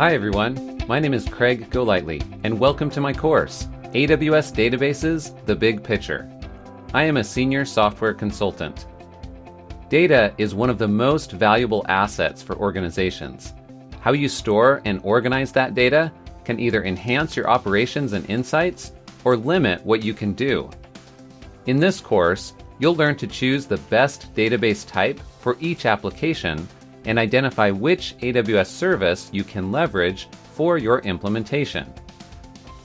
Hi everyone, my name is Craig Golightly, and welcome to my course, AWS Databases, The Big Picture. I am a senior software consultant. Data is one of the most valuable assets for organizations. How you store and organize that data can either enhance your operations and insights or limit what you can do. In this course, you'll learn to choose the best database type for each application and identify which AWS service you can leverage for your implementation.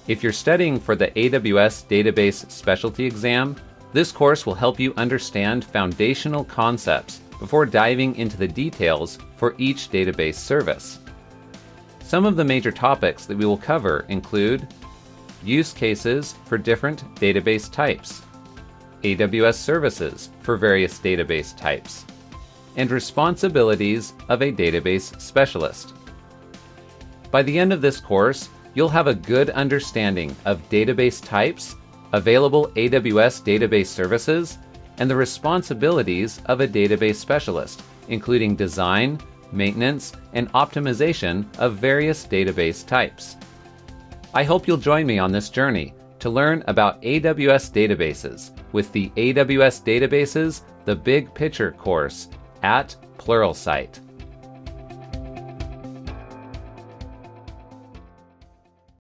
If you're studying for the AWS Database Specialty Exam, this course will help you understand foundational concepts before diving into the details for each database service. Some of the major topics that we will cover include use cases for different database types, AWS services for various database types, and responsibilities of a database specialist. By the end of this course, you'll have a good understanding of database types, available AWS database services, and the responsibilities of a database specialist, including design, maintenance, and optimization of various database types. I hope you'll join me on this journey to learn about AWS databases with the AWS Databases, The Big Picture course at Pluralsight.